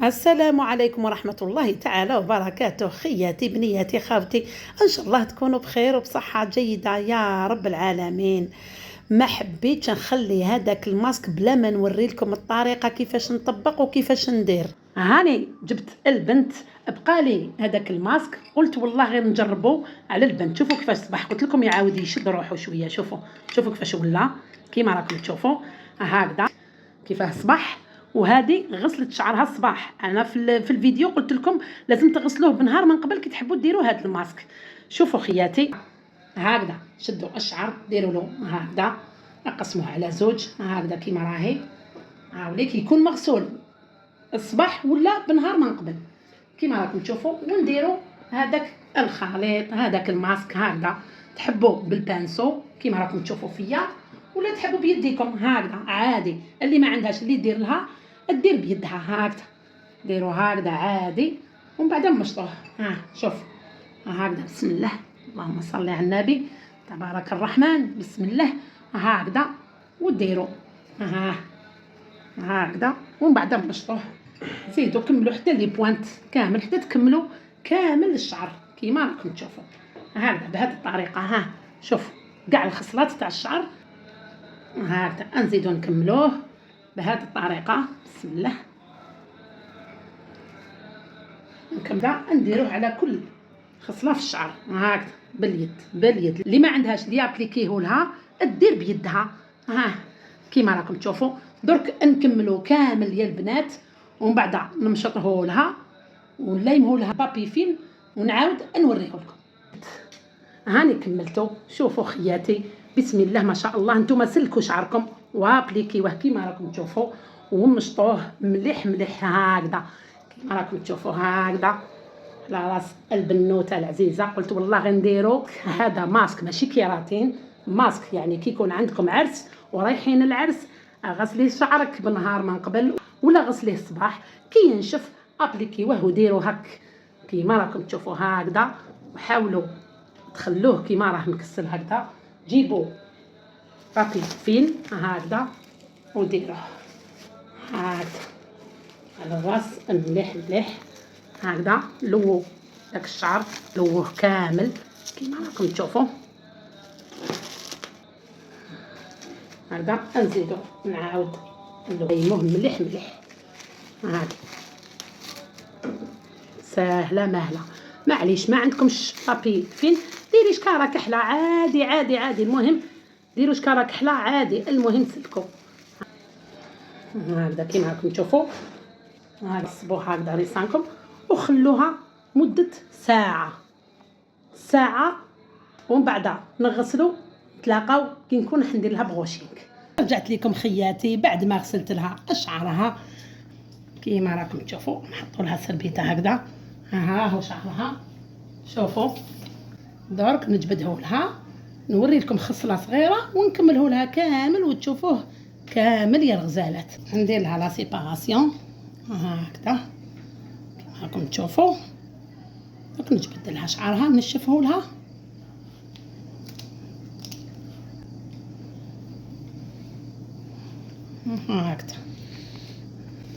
السلام عليكم ورحمة الله تعالى وبركاته. خياتي بنياتي خاوتي، إن شاء الله تكونوا بخير وبصحة جيدة يا رب العالمين. ما حبيتش نخلي هذاك الماسك بلا ما نوري لكم الطريقة كيفاش نطبق وكيفاش ندير. هاني جبت البنت، بقى لي هذاك الماسك، قلت والله غير نجربه على البنت. شوفوا كيفاش صباح، قلت لكم يعاود يشد روحه شوية. شوفوا كيفاش ولا، كيما راكم تشوفوا هكذا كيفاه صباح. وهذه غسلت شعرها الصباح. انا في الفيديو قلت لكم لازم تغسلوه بنهار من قبل كي تحبوا ديروا هذا الماسك. شوفوا خياتي هكذا، شدوا الشعر ديروا له هكذا، نقسموه على زوج هكذا كيما راهي. هاولي كيكون مغسول الصباح ولا بنهار من قبل كيما راكم تشوفوا. ونديروا هذاك الخليط، هذاك الماسك هكذا. تحبوا بالبانسو كيما راكم تشوفوا فيا، ولا تحبوا بيديكم هكذا عادي. اللي ما عندهاش اللي يدير لها دير بيدها هكذا، ديروا هكذا عادي. ومن بعد مشطوه شوف هكذا. بسم الله، اللهم صل على النبي، تبارك الرحمن، بسم الله هكذا. وديروا هكذا. ومن بعد مشطوه زيدوا كملوا حتى لي بوانت كامل، حتى تكملوا كامل الشعر كيما راكم تشوفوا هكذا بهذه الطريقه. شوف كاع الخصلات تاع الشعر هكذا. نزيدو نكملوه بهذه الطريقه. بسم الله، نكمل نديروه على كل خصله في الشعر هكذا باليد. اللي ما عندهاش اللي ابليكيه لها دير بيدها كيما راكم تشوفوا. درك نكملوا كامل يا البنات، ومن بعد نمشطه لها ونليمه لها بابي فين، ونعاود نوريه لكم. هاني كملتو. شوفوا خياتي بسم الله ما شاء الله. نتوما سلكوا شعركم وابليكيوه كيما راكم تشوفوا، ومشطوه مليح هكذا كيما راكم تشوفوا هكذا على راس البنوته العزيزه. قلت والله غنديروا هذا ماسك ماشي كيراتين، ماسك يعني كي يكون عندكم عرس ورايحين العرس، غسلي شعرك بالنهار من قبل ولا غسليه الصباح كي ينشف ابليكيوه وديروا هك كيما راكم تشوفوا هكذا. وحاولوا تخلوه كيما راه مكسل هكذا. جيبوا بابي فين هكذا وديروه هكذا على الراس مليح هكذا. لووا داك الشعر، لووه كامل كيما راكم تشوفوا هكذا. نزيدو نعاود نليموه مليح هكذا. سهله مهله. معليش ما عندكمش بابي فين، ديري شكاره كحله عادي. المهم ديروا شكاره كحله عادي، المهم سلكوا هكذا كيما راكم تشوفوا. صبوها هكذا ريسانكم وخلوها مده ساعه ومن بعد نغسلوا نتلاقاو كي نكون حندير لها بغوشينغ. رجعت لكم خياتي بعد ما غسلت لها شعرها كيما راكم تشوفوا. نحطوا لها سربيته هكذا. ها هو شعرها شوفوا. درك نجبده لها، نوري لكم خصله صغيره ونكمله لها كامل وتشوفوه كامل يا الغزالات. ندير لها لا سيباراسيون هكذا كيما راكم تشوفوا. درك نجبد لها شعرها، نشفه لها هكذا.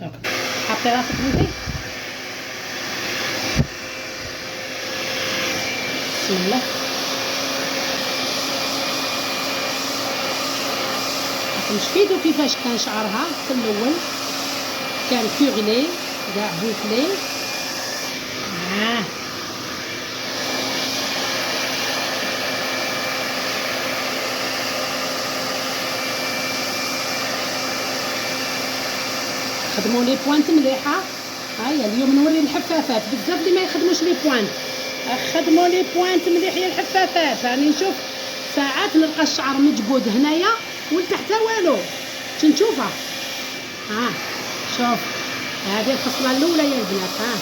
درك حطي راسك انتي. بسم الله. نشفيدو كيفاش كان شعرها في الاول، كان كوغلي كاع بوكلي. خدموا لي بوانت مليحه. هيا اليوم نوري الحفافات بزاف اللي ما يخدموش لي بوانت. خدموا لي بوانت مليح يا الحفافات. راني نشوف ساعات نلقى الشعر مجبود هنايا ولتحت والو نشوفها. شوف هذه الخصله الاولى يا البنات.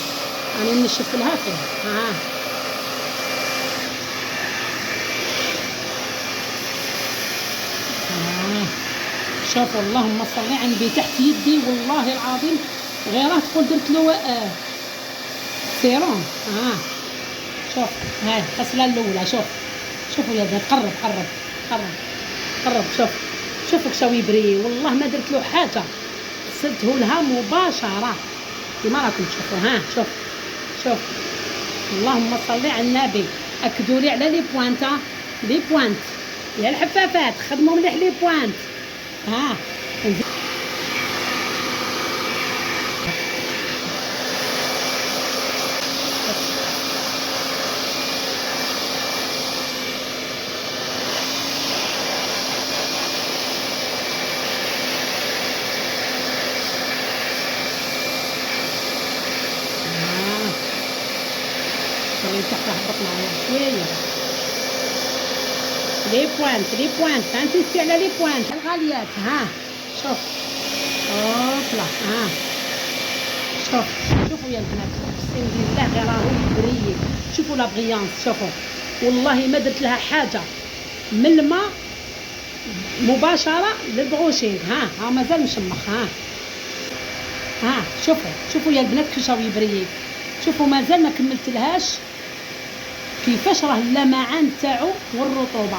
راني نشف لها فيها. شوفوا اللهم صل على النبي. تحت يدي والله العظيم غير تقول درت له سيروم. شوف هاي الخصله الاولى. شوفوا يا بنات. قرب. شوفوا كشاو يبري. والله ما درت له حاجه، غسلته لها مباشره كيما راكم تشوفوا. ها شوف شوف، اللهم صل على النبي. اكدوا لي على لي بوانت، لي بوانت يا الحفافات، خدموا مليح لي بوانت. ها خليني تحت هبط معايا شويه. لي بوانت لي بوانت، غنسيستي على لي بوانت الغاليات. ها شوف، هوبلا. ها شوف، شوفوا يا البنات، اقسم بالله غير راهو يبريي. شوفوا لا بغيانس، شوفوا والله ما درت لها حاجه من الماء مباشره للبروشينغ. ها مازال مشمخ. ها شوفوا يا البنات كيفاش راهو يبريي. شوفوا مازال ما كملتلهاش كيفاش راه اللمعان تاعو والرطوبه.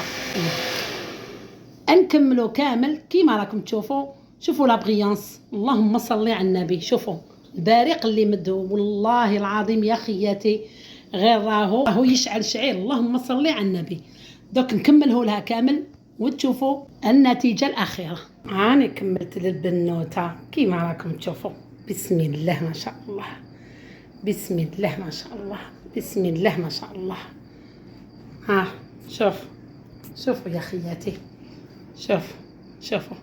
نكملو كامل كيما راكم تشوفوا. شوفوا لا بغيانس، اللهم صل على النبي. شوفوا البارق اللي مدو، والله العظيم يا خياتي غير راهو يشعل شعير. اللهم صل على النبي. دوك نكمله لها كامل وتشوفوا النتيجه الاخيره. هاني كملت للبنوته كيما راكم تشوفوا. بسم الله ما شاء الله، بسم الله ما شاء الله، بسم الله ما شاء الله. ها شوفوا يا خياتي، شوفوا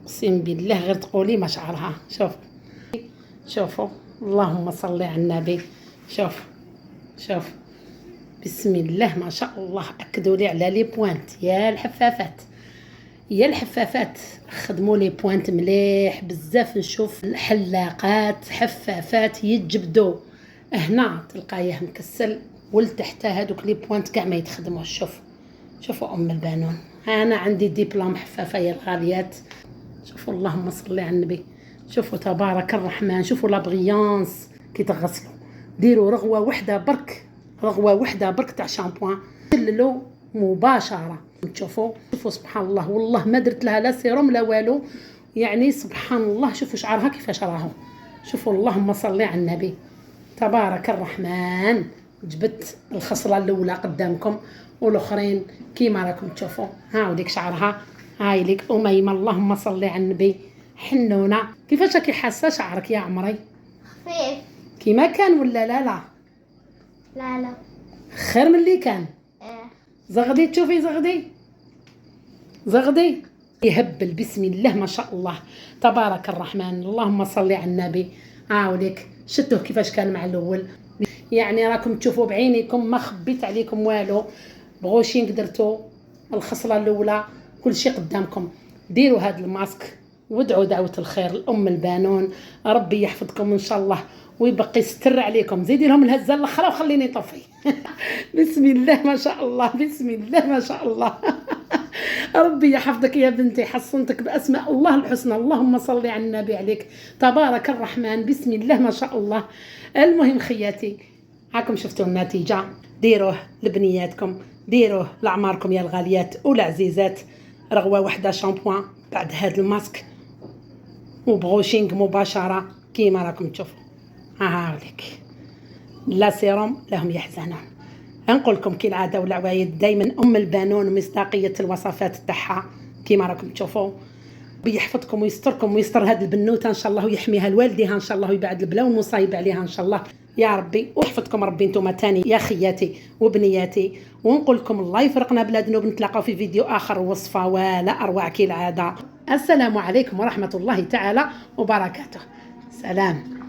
اقسم بالله غير تقولي ما شعرها. شوفوا اللهم صل على النبي. شوف بسم الله ما شاء الله. اكدوا لي على لي بوانت يا الحفافات، يا الحفافات، خدموا لي بوانت مليح بزاف. نشوف الحلاقات حفافات يتجبدوا هنا تلقايه مكسل، ولتحت هذوك لي بوانت كاع ما يتخدموش. شوفوا ام البانون، انا عندي دبلوم حفافه يا الغاليات. شوفوا اللهم صل على النبي. شوفوا تبارك الرحمن. شوفوا لا بغيانس كي تغسلوا، ديروا رغوه وحده برك تاع شامبوان، تللوا مباشره. شوفوا سبحان الله، والله ما درت لها لا سيروم لا والو، يعني سبحان الله. شوفوا شعرها كيفاش راهو. شوفوا اللهم صل على النبي تبارك الرحمن. جبت الخصله الاولى قدامكم والاخرين كيما راكم تشوفوا. ها وديك شعرها، هاي ليك اميمه اللهم صل على النبي حنونه. كيفاش راكي حاسه شعرك يا عمري؟ خفيف كيما كان ولا لا؟ لا خير من اللي كان. زغدي تشوفي، زغدي يهبل. بسم الله ما شاء الله تبارك الرحمن اللهم صل على النبي. وليك شتوه كيفاش كان مع الاول، يعني راكم تشوفوا بعينيكم، ما خبيت عليكم والو. بغوشين قدرتوا الخصله الاولى كل شيء قدامكم. ديروا هذا الماسك وادعوا دعوه الخير لام البانون، ربي يحفظكم ان شاء الله ويبقي يستر عليكم. زيدي لهم الهزه الاخرى وخليني طفي. بسم الله ما شاء الله، بسم الله ما شاء الله. ربي يحفظك يا بنتي، حصنتك باسماء الله الحسنى. اللهم صل على النبي عليك تبارك الرحمن. بسم الله ما شاء الله. المهم خياتي، هاكم شفتوا النتيجه. ديروه لبنياتكم، ديروه لعماركم يا الغاليات والعزيزات. رغوه وحده شامبوان بعد هذا الماسك وبغوشينغ مباشره كيما راكم تشوفوا. هاوليك لا سيروم لهم يحزنون. نقول لكم كي العاده والعوايد دائما ام البانون مصداقيه الوصفات تاعها كيما راكم تشوفوا. بيحفظكم ويستركم ويستر هذه البنوته ان شاء الله، ويحميها لوالديها ان شاء الله، ويبعد البلاء والمصايب عليها ان شاء الله يا ربي، ويحفظكم ربي نتوما تاني يا خياتي وبنياتي. ونقول لكم الله يفرقنا بلا ذنوب. نتلاقاو في فيديو اخر وصفه ولا اروع كالعاده. السلام عليكم ورحمه الله تعالى وبركاته. سلام.